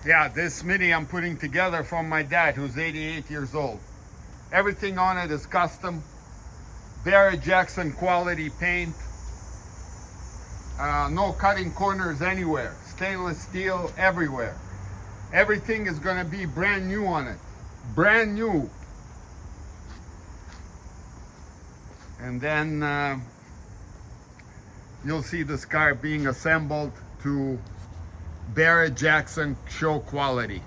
Yeah, this Mini I'm putting together from my dad, who's 88 years old. Everything on it is custom. Barrett Jackson quality paint. No cutting corners anywhere. Stainless steel everywhere. Everything is going to be brand new on it. Brand new. And then you'll see this car being assembled to Barrett Jackson show quality.